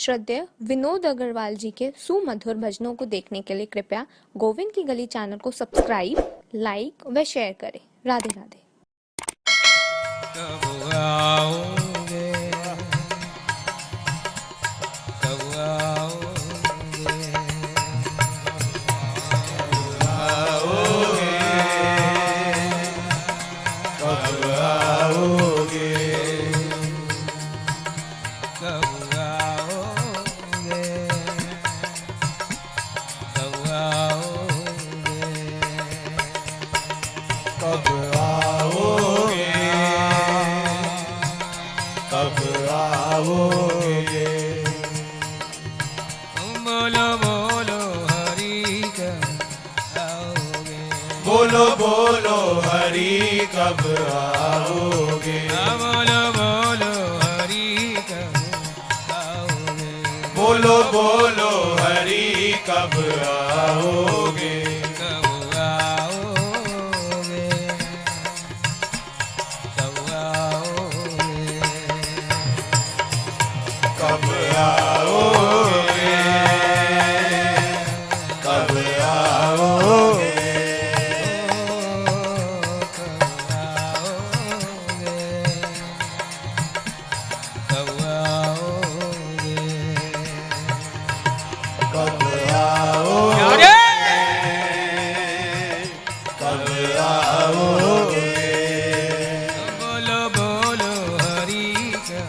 श्रद्धेय विनोद अग्रवाल जी के सुमधुर भजनों को देखने के लिए कृपया गोविंद की गली चैनल को सब्सक्राइब, लाइक व शेयर करें। राधे राधे। कब आओगे, कब आओगे, कब आओगे, कब आओगे, कब आओगे, कब आओगे, कब आओगे। बोलो बोलो हरि कब आओगे, बोलो बोलो हरि कब आओगे, बोलो बोलो हरि कब आओगे, बोलो बोलो हरि कब आओगे, कब आओगे, कब आओगे, कब आओगे, कब आओगे। कब आओगे, कब आओगे। बोलो बोलो हरि कब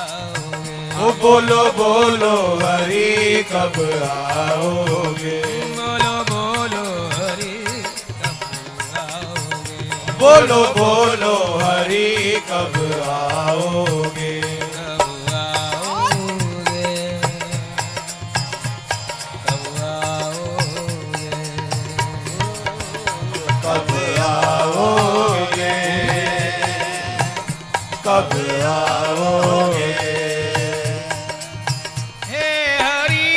आओगे, ओ बोलो बोलो हरि कब आओगे, बोलो बोलो हरि कब आओगे, बोलो बोलो हरि कब आओगे, कब आओगे, कब आओगे, कब आओगे, कब आओगे। हे हरि,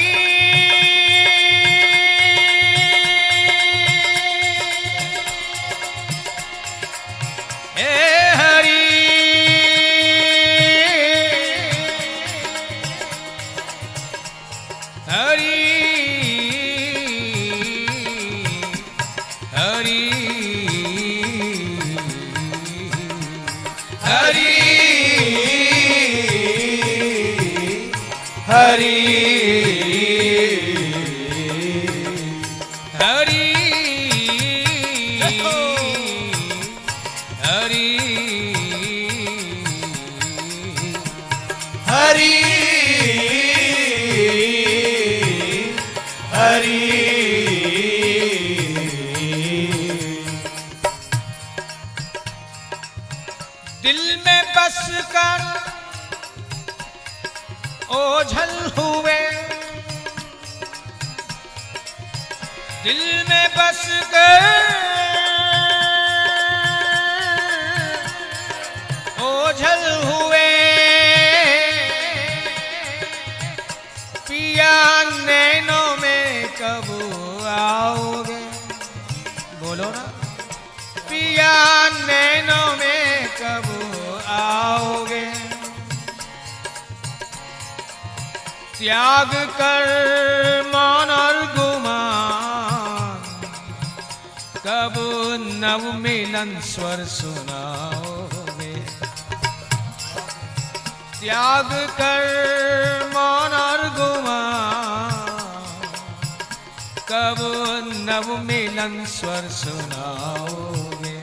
हे हरि, हरि, हरि, हरि, हरि, हरि, हरि, हरि, हरि। दिल में बस कर ओझल हुए, दिल में बस कर ओझल हुए, पिया नैनों में कब आओगे, बोलो ना, पिया नैनों में कब आओगे, त्याग कर मान और गुमान, कब नव मिलन स्वर सुनाओगे, त्याग कर मान और गुमान, कब नव मिलन स्वर सुनाओगे।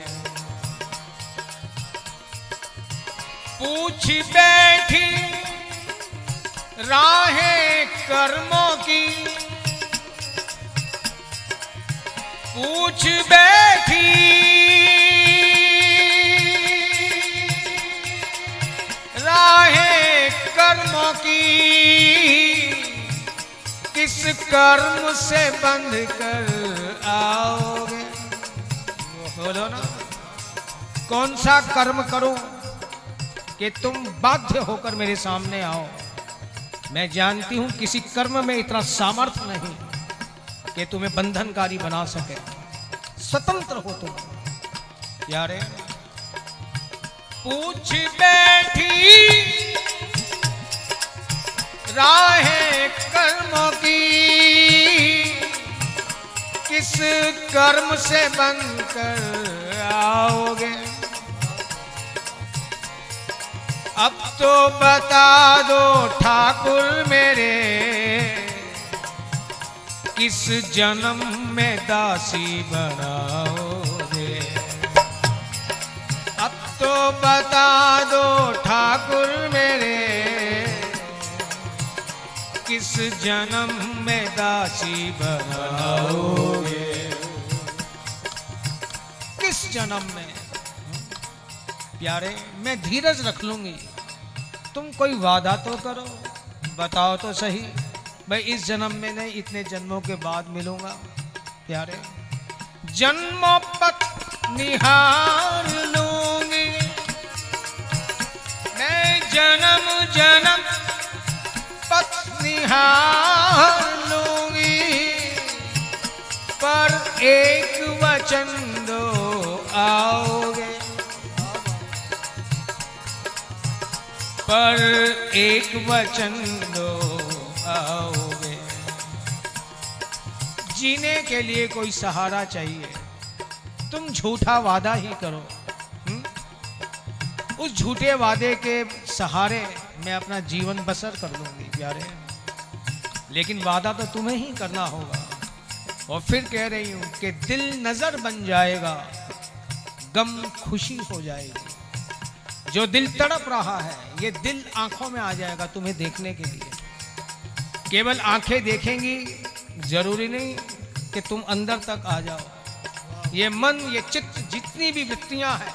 पूछ बैठी राहें कर्मों की, पूछ बैठी राहें कर्मों की, किस कर्म से बंध कर आओगे, बोलो ना, कौन सा कर्म करो कि तुम बाध्य होकर मेरे सामने आओ। मैं जानती हूं किसी कर्म में इतना सामर्थ्य नहीं कि तुम्हें बंधनकारी बना सके। स्वतंत्र हो तुम यारे। पूछ बैठी राहें कर्मों की किस कर्म से बनकर आओगे? अब तो बता दो ठाकुर मेरे, किस जन्म में दासी बनाओगे? अब तो बता दो ठाकुर मेरे, किस जन्म में दासी बनाओगे? किस जन्म में? प्यारे, मैं धीरज रख लूंगी, तुम कोई वादा तो करो, बताओ तो सही। भाई इस जन्म में नहीं, इतने जन्मों के बाद मिलूंगा। प्यारे, जन्मों पत निहार लूंगी मैं, जन्म जन्म पत निहार लूंगी, पर एक वचन दो आओगे? पर एक वचन दो आओगे? जीने के लिए कोई सहारा चाहिए, तुम झूठा वादा ही करो। उस झूठे वादे के सहारे मैं अपना जीवन बसर कर लूंगी प्यारे, लेकिन वादा तो तुम्हें ही करना होगा। और फिर कह रही हूं कि दिल नजर बन जाएगा, गम खुशी हो जाएगी। जो दिल तड़प रहा है, ये दिल आंखों में आ जाएगा तुम्हें देखने के लिए। केवल आंखें देखेंगी, जरूरी नहीं कि तुम अंदर तक आ जाओ। ये मन, ये चित्त, जितनी भी वृत्तियां हैं,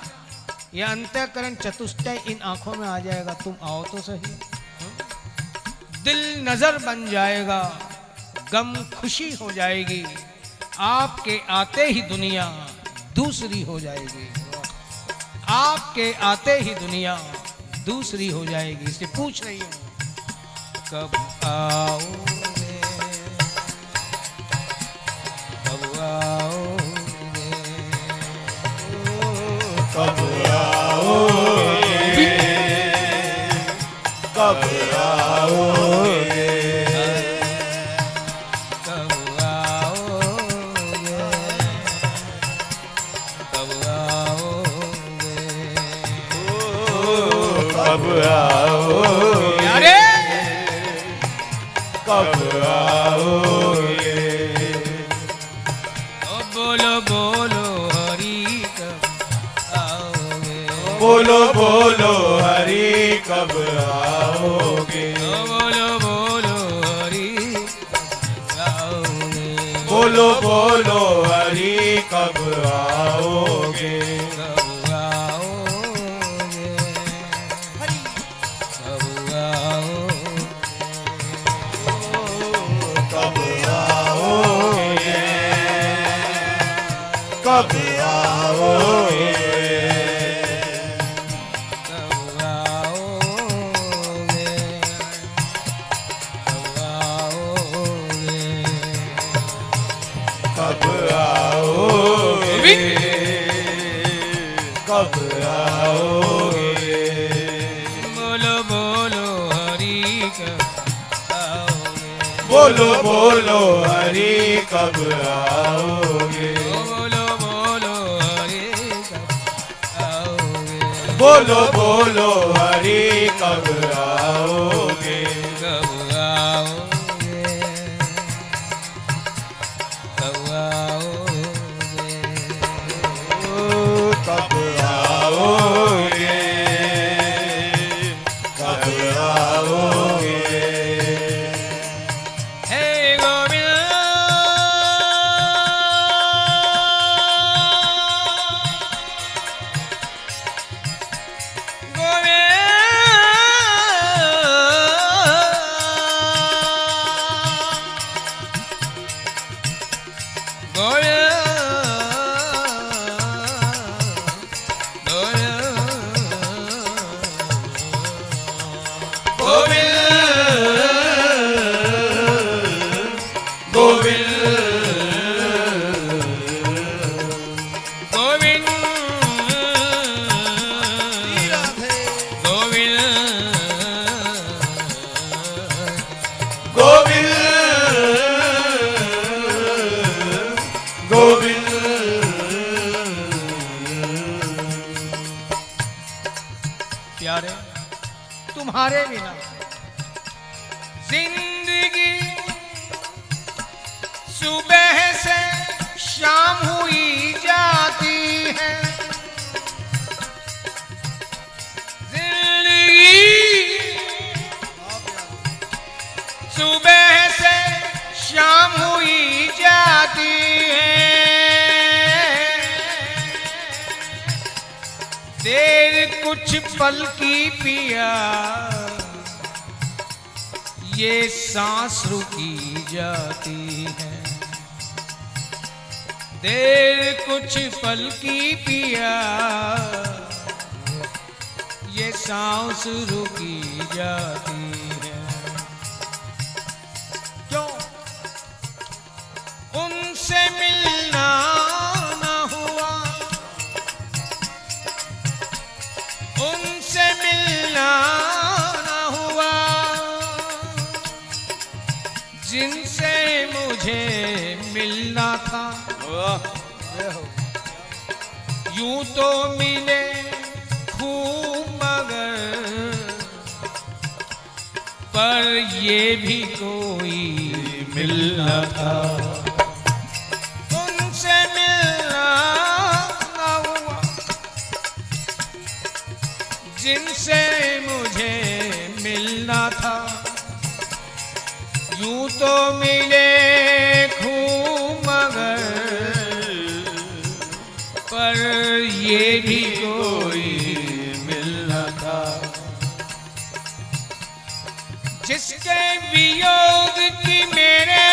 ये अंतःकरण चतुष्टय इन आंखों में आ जाएगा। तुम आओ तो सही। दिल नजर बन जाएगा, गम खुशी हो जाएगी। आपके आते ही दुनिया दूसरी हो जाएगी। आपके आते ही दुनिया दूसरी हो जाएगी। इसलिए पूछ रही हूं, कब आओगे? कब आओगे? कब आओगे? कब आओगे? कब आओगे? कब आओगे? कब आओगे? अरे कब आओगे? बोलो बोलो हरि कब आओगे? बोलो बोलो हरि कब आओगे? बोलो बोलो हरि कब आओगे? बोलो बोलो हरि कब आओगे? कब आओगे? हरि कब आओगे? कब आओगे? कब आओगे? कब आओगे? कब आओगे? कब आओगे? कब आओगे? बोलो बोलो हरि कब आओगे? बोलो बोलो हरि कब आओगे? बोलो बोलो हरि कब आओगे? बोलो बोलो हरि कब आओगे? कब आओगे? कब आओगे? कब आओगे? कब आओगे? हे गोविंद गोविंद तुम्हारे बिना जिंदगी सुबह से शाम हुई जाती है। जिंदगी सुबह से शाम हुई जाती है। देर कुछ पल की पिया ये सांस रुकी जाती है। देर कुछ पल की पिया ये सांस रुकी जाती है। क्यों उनसे मिलना ना हुआ, उनसे मिलना ना हुआ जिनसे मुझे मिलना था। यूं तो मिले खूब मगर पर ये भी कोई मिलना था। उनसे मिलना ना हुआ जिनसे मुझे मिलना था। यूं तो मिले खूब मगर पर ये भी कोई मिलना था। जिसके वियोग की मेरे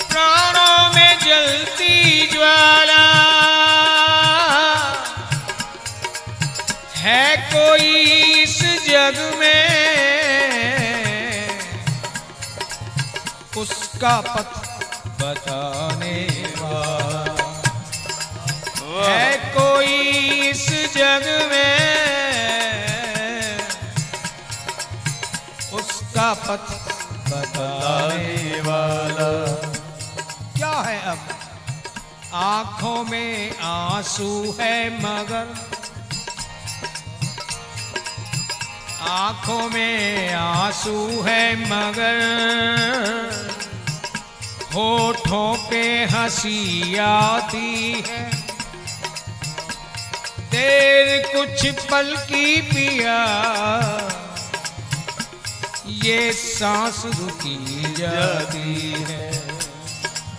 प्राणों में जलती ज्वाला है कोई इस जग में उसका पथ बताने वाला है कोई इस जग में उसका पथ बताने वाला। क्या है अब आंखों में आंसू है मगर आंखों में आंसू है मगर होठों पे हंसी आती है। देर कुछ पल की पिया ये सांस रुकी जाती है।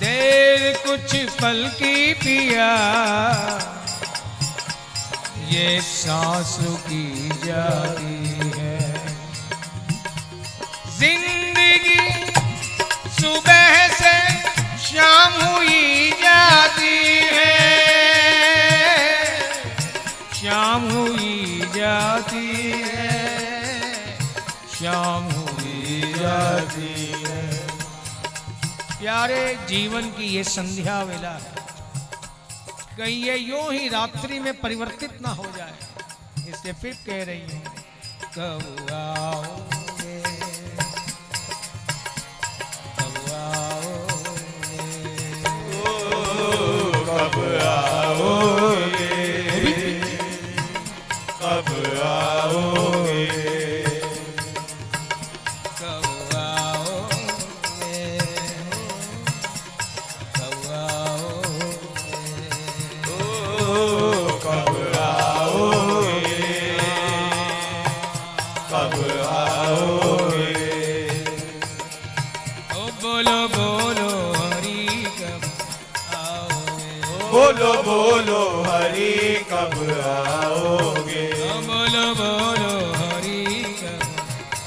देर कुछ पल की पिया ये सांस रुकी जाती है। जिंदगी सुबह से शाम हुई जाती है। शाम हुई जाती है। शाम हुई जाती है। प्यारे जीवन की ये संध्या वेला है, कहीं ये यूं ही रात्रि में परिवर्तित ना हो जाए, इसलिए फिर कह रही हूं कब आओगे, कब आओगे, कब आओगे, कब आओगे, कब आओगे, कब आओगे, कब आओगे, कब आओगे। ओ बोलो बोलो हरि कब आओगे, बोलो बोलो हरि कब आओगे, ओ बोलो बोलो हरि कब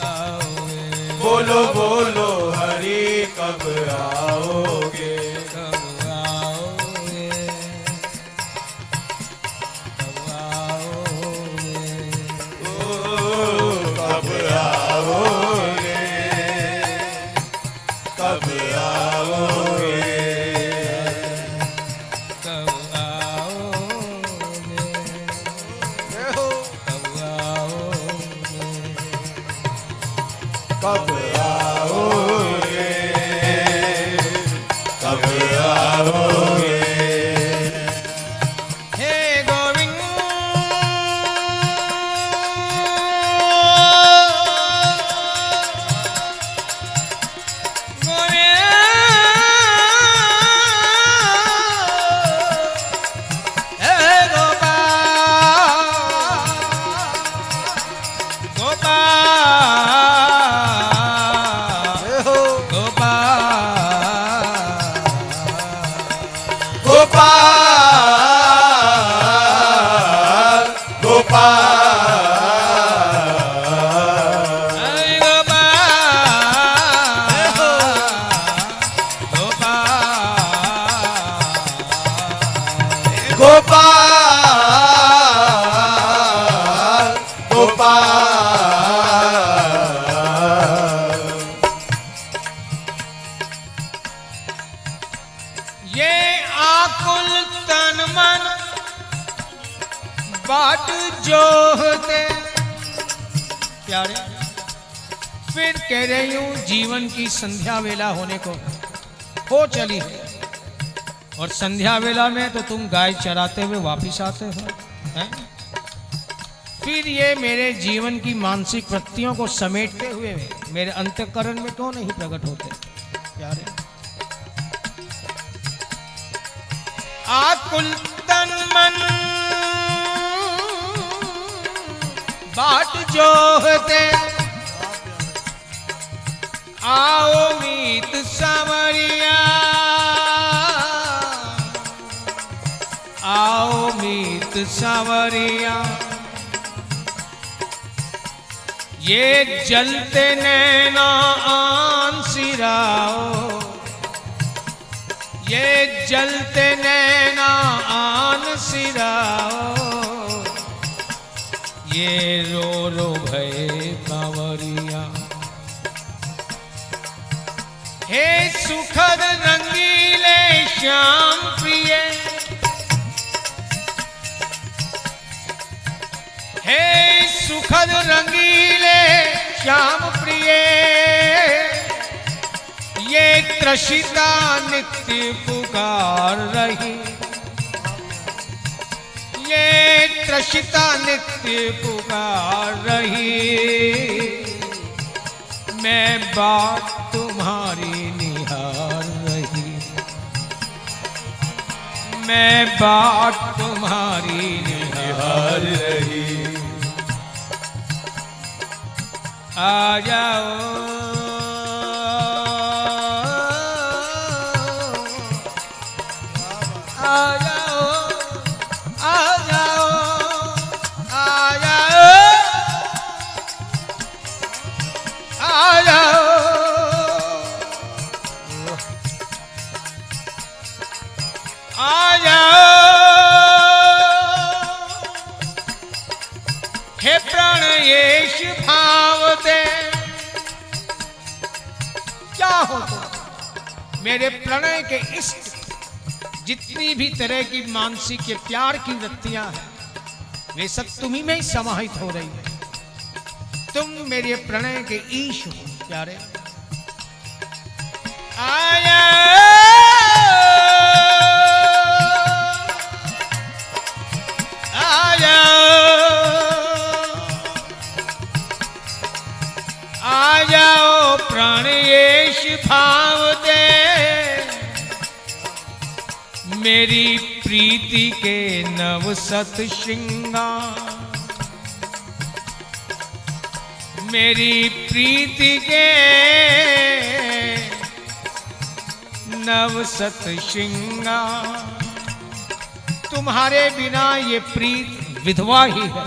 आओगे, बोलो बोलो हरि कब आओगे, कब आओगे, कब आओगे, ओ कब आओगे, कब आओगे, कब आओगे, कब आओगे, कब आओगे, कब आओगे। हे गोविंद प्यारे, फिर कह रही हूं जीवन की संध्या वेला होने को हो चली है, और संध्या वेला में तो तुम गाय चराते हुए वापिस आते हो, हैं? फिर ये मेरे जीवन की मानसिक वृत्तियों को समेटते हुए मेरे अंतःकरण में क्यों नहीं प्रकट होते प्यारे? आकुल तन मन बाट जोहते, आओ मीत सावरिया, आओ मीत सावरिया। ये जलते नैना आन सिराओ, ये जलते नैना आन सिराओ, ये रो रो भय कांवरिया। हे सुखद रंगीले श्याम प्रिय, हे सुखद रंगीले श्याम प्रिय, ये त्रशिता नित्य पुकार रही, ये त्रशिता नित्य पुकार रही। मैं बात तुम्हारी निहार रही, मैं बात तुम्हारी निहार रही। आ जाओ, आ जाओ, आ जाओ, आ जाओ, आ जाओ, आ जाओ। हे प्राणयेश भाव दे, क्या हो तो मेरे प्रणय के इष्ट जितनी भी तरह की मानसिक के प्यार की वृत्तियां हैं, वे सब तुम्ही में ही समाहित हो रही है। तुम मेरे प्रणय के ईश हो प्यारे। आया आया आ जाओ प्राणयेश भाव दे, मेरी प्रीति के नव सत श्रृंगार, मेरी प्रीति के नव सत श्रृंगार। तुम्हारे बिना ये प्रीत विधवा ही है,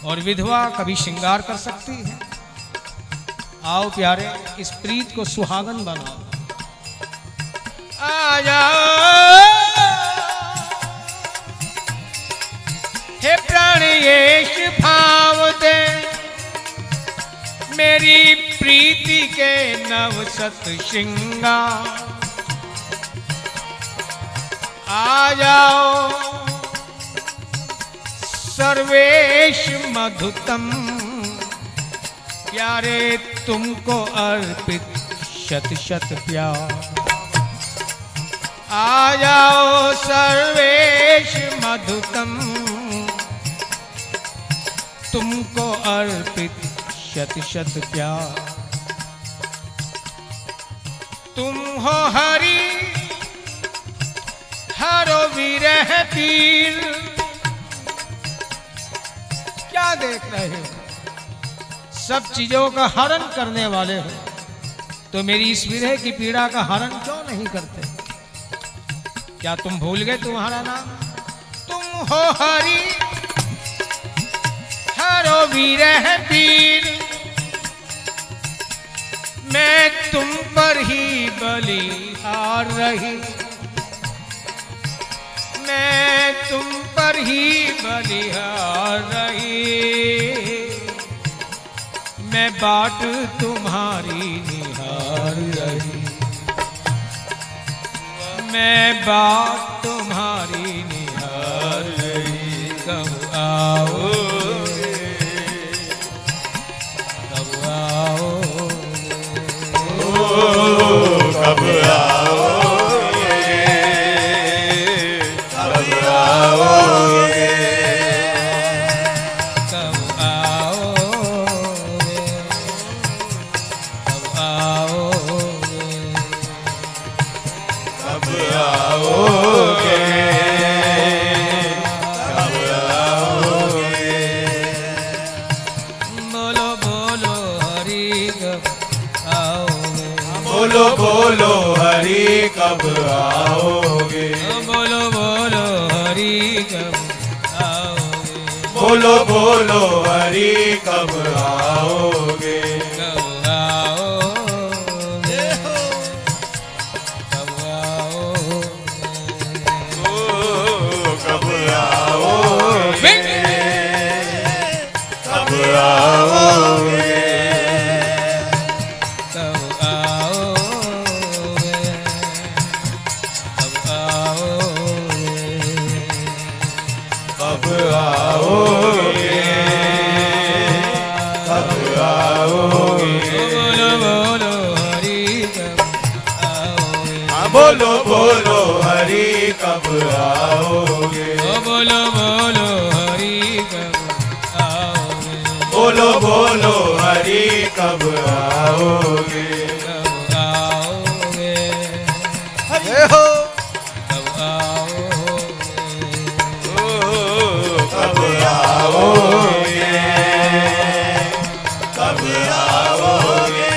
और विधवा कभी श्रृंगार कर सकती है। आओ प्यारे, इस प्रीत को सुहागन बनाओ। आ जाओ, हे प्राणयेश भाव दे, मेरी प्रीति के नव सत श्रृंगार। आ जाओ सर्वेश मधुतम, प्यारे तुमको अर्पित शत शत प्यार। आ जाओ सर्वेश मधुतम, तुमको अर्पित शत शत प्यार। तुम हो हरि हरो विरह पीर। क्या देख रहे हो? सब चीजों का हरण करने वाले हो, तो मेरी इस विरह की पीड़ा का हरण क्यों नहीं करते? क्या तुम भूल गए तुम्हारा नाम? तुम हो हरि हरो विरह पीर, मैं तुम पर ही बलिहार रही, मैं तुम पर ही बलिहार रही। मैं बाट तुम्हारी निहार रही, मैं बाट तुम्हारी निहार रही। कब आओगे, कब आओगे, कब आओगे, कब आओगे, कब आओगे, कब आओगे, कब आओगे। बोलो बोलो हरि कब आओगे, बोलो बोलो हरि कब आओगे, बोलो बोलो हरि कब आओगे, बोलो बोलो हरि कब आओगे, कब आओगे, कब आओगे, ओ कब आओगे, कब आओगे, कब आओगे, कब आओगे, कब आओगे, कब आओगे। बोलो बोलो हरि कब आओगे, बोलो बोलो हरि कब आओगे, बोलो बोलो हरि कब आओगे, बोलो बोलो हरि कब आओगे, कब आओगे, जय हो। कब आओगे, ओ कब आओगे, कब आओगे,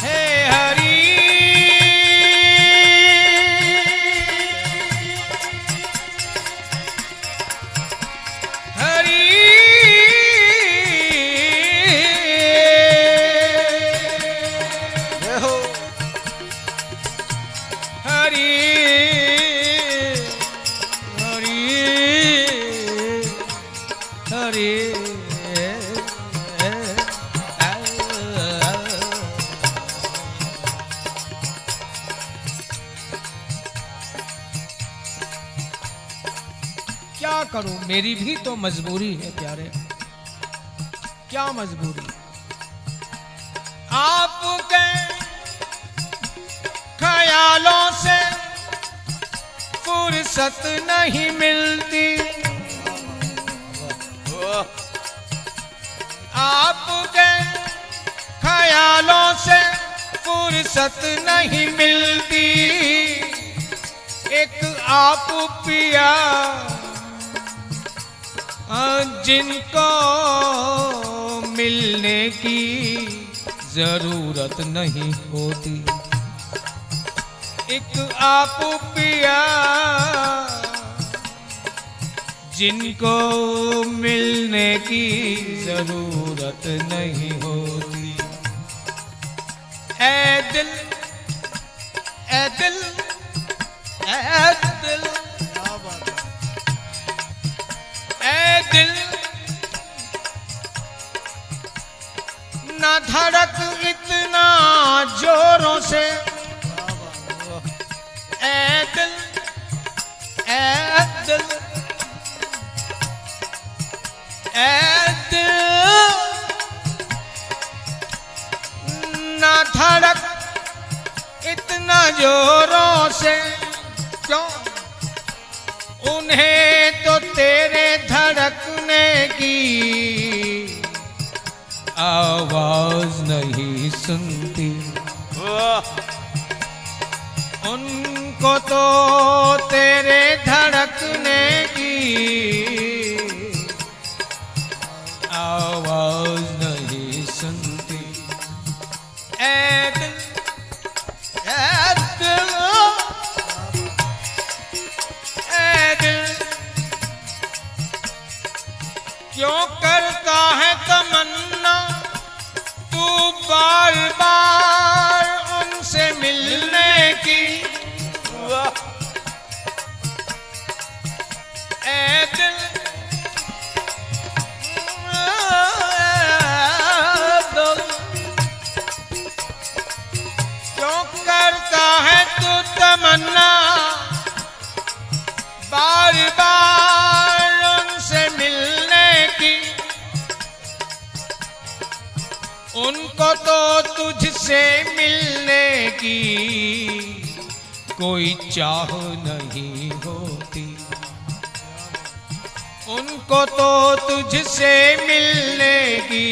हे हरि हरि जय हो। हरि हरि हरि क्या करूं, मेरी भी तो मजबूरी है प्यारे। क्या मजबूरी? आपके ख्यालों से फुर्सत नहीं मिलती, आपके ख्यालों से फुर्सत नहीं मिलती। एक आप पिया जिनको मिलने की जरूरत नहीं होती। एक आप पिया जिनको मिलने की जरूरत नहीं होती। ऐ दिल ऐ दिल ऐ दिल ऐ दिल ना धड़क इतना जोरों से। ऐ दिल ऐ दिल ऐ दिल ना धड़क इतना जोरों से। क्यों? उन्हें तो तेरे धड़कने की आवाज नहीं सुनती। उनको तो तेरे धड़कने की आवाज नहीं सुनती। ऐ दिल ऐ दिल ऐ दिल क्यों करता है तमन्ना तू बार बार उनसे मिलने की। उनको तो तुझसे मिलने की कोई चाह नहीं होती, उनको तो तुझसे मिलने की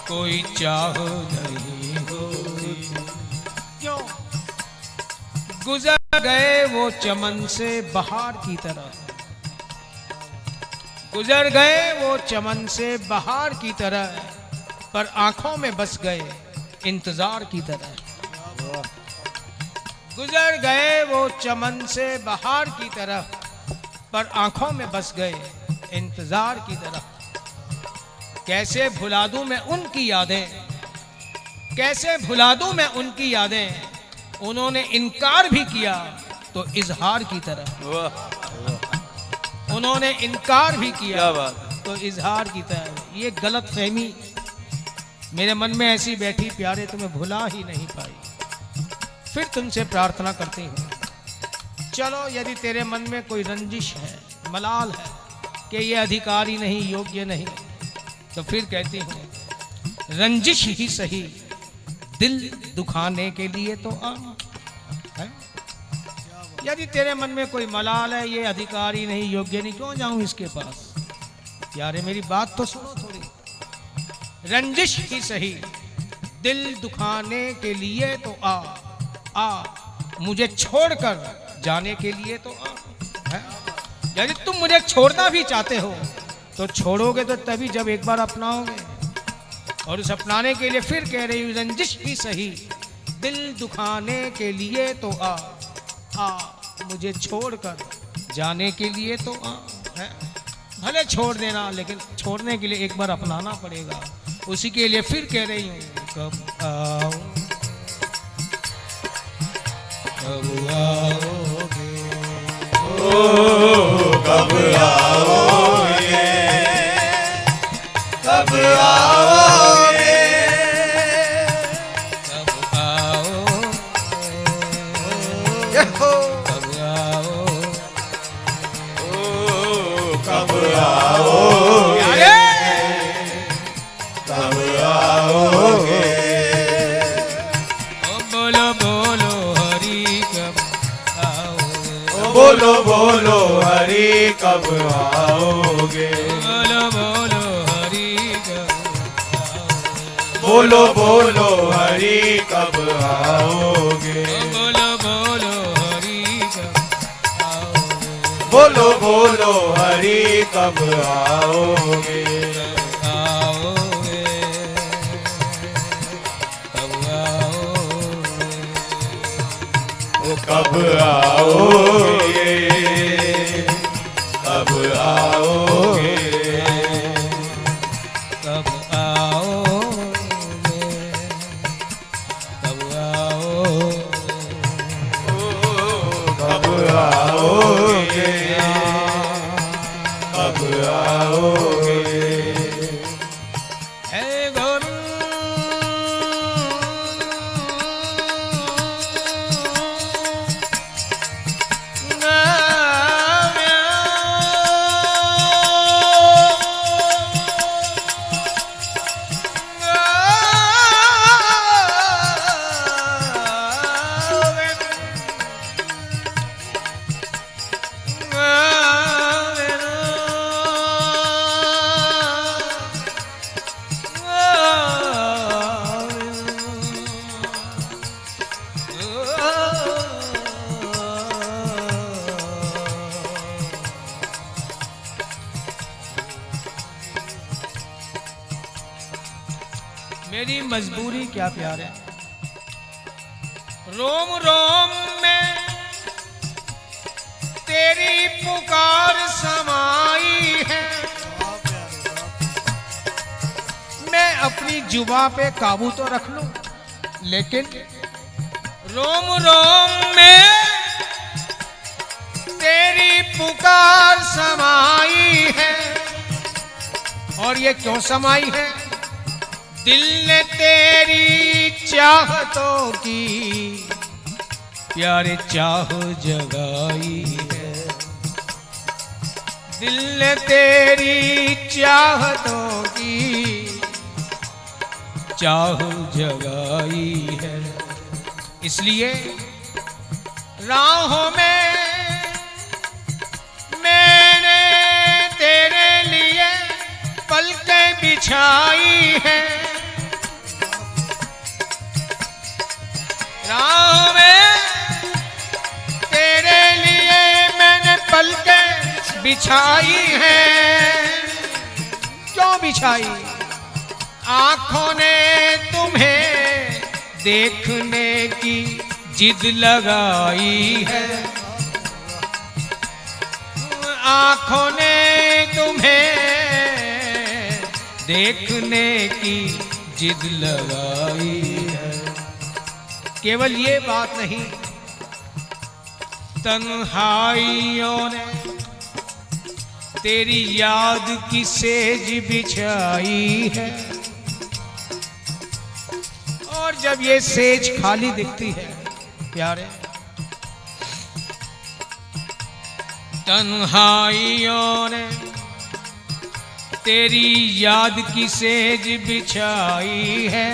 कोई चाह नहीं होती। क्यों? गुजर गए वो चमन से बहार की तरह, गुजर गए वो चमन से बहार की तरह, पर आंखों में बस गए इंतजार की तरह। गुजर गए वो चमन से बहार की तरह, पर आंखों में बस गए इंतजार की तरह। कैसे भुला दूं मैं उनकी यादें, कैसे भुला दूं मैं उनकी यादें, उन्होंने इनकार भी किया तो इजहार की तरह। उन्होंने इनकार भी किया तो इजहार की तरह। ये गलत फहमी मेरे मन में ऐसी बैठी प्यारे, तुम्हें भुला ही नहीं पाई। फिर तुमसे प्रार्थना करती हूँ, चलो यदि तेरे मन में कोई रंजिश है, मलाल है कि ये अधिकारी नहीं, योग्य नहीं, तो फिर कहती हूँ रंजिश ही सही, दिल दुखाने के लिए तो आ। है? यदि तेरे मन में कोई मलाल है, ये अधिकारी नहीं, योग्य नहीं, क्यों जाऊं इसके पास? यारे मेरी बात तो सुनो थोड़ी। रंजिश ही सही, दिल दुखाने के लिए तो आ, मुझे छोड़कर जाने के लिए तो आ। है? यदि तुम मुझे छोड़ना भी चाहते हो तो छोड़ोगे तो तभी जब एक बार अपनाओगे। और उस अपनाने के लिए फिर कह रही हूँ, रंजिश ही सही, दिल दुखाने के लिए तो आ, मुझे छोड़कर जाने के लिए तो आ। है? भले छोड़ देना, लेकिन छोड़ने के लिए एक बार अपनाना पड़ेगा। उसी के लिए फिर कह रही हूँ, कब आओ, कब आओगे, ओ कब आओगे, कब आओगे, कब आओ, कब आओ, ओ कब आओगे, कब आओगे, ओ बोलो बोलो हरि कब आओगे, बोलो बोलो हरि कब आओगे, बोलो बोलो हरि कब आओगे, बोलो बोलो हरि कब आओगे, बोलो बोलो हरि कब आओगे, बोलो बोलो हरि कब आओगे, आओगे, कब आओगे, ओ कब आओगे, कब आओगे, कब आओगे, कब आओगे, कब आओगे, हे गोविंद मेरी मजबूरी क्या प्यार है, रोम रोम में तेरी पुकार समाई है। मैं अपनी जुबा पे काबू तो रख लूं, लेकिन रोम रोम में तेरी पुकार समाई है। और ये क्यों समाई है? दिल ने तेरी चाहतों की प्यारे चाह जगाई है। दिल ने तेरी चाहतों की चाह जगाई है। इसलिए राहों में मैंने तेरे लिए पलकें बिछाई है। राहों में तेरे लिए मैंने पलकें बिछाई है। क्यों बिछाई? आंखों ने तुम्हें देखने की जिद लगाई है। आंखों ने तुम्हें देखने की जिद लगाई है। केवल ये बात नहीं, तन्हाइयों ने तेरी याद की सेज बिछाई है। और जब ये सेज खाली दिखती है प्यारे, तन्हाइयों ने तेरी याद की सेज बिछाई है।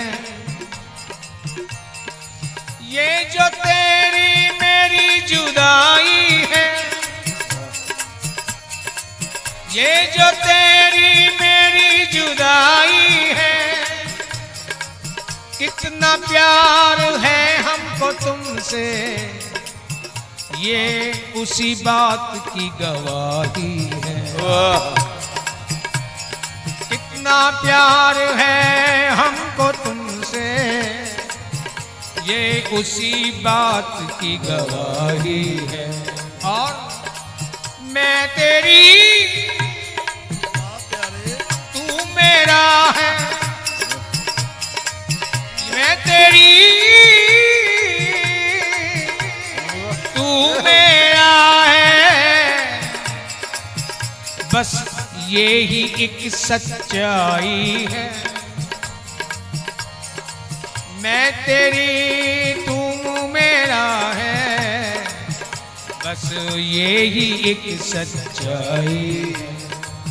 ये जो तेरी मेरी जुदाई है, ये जो तेरी मेरी जुदाई है, कितना प्यार है हमको तुमसे, ये उसी बात की गवाही है। कितना प्यार है हमको तुमसे, ये उसी बात की गवाही है। और मैं तेरी, तू मेरा है। मैं तेरी, तू मेरा है। बस ये ही एक सच्चाई है। मैं तेरी, तू मेरा है। बस ये ही एक सच्चाई है।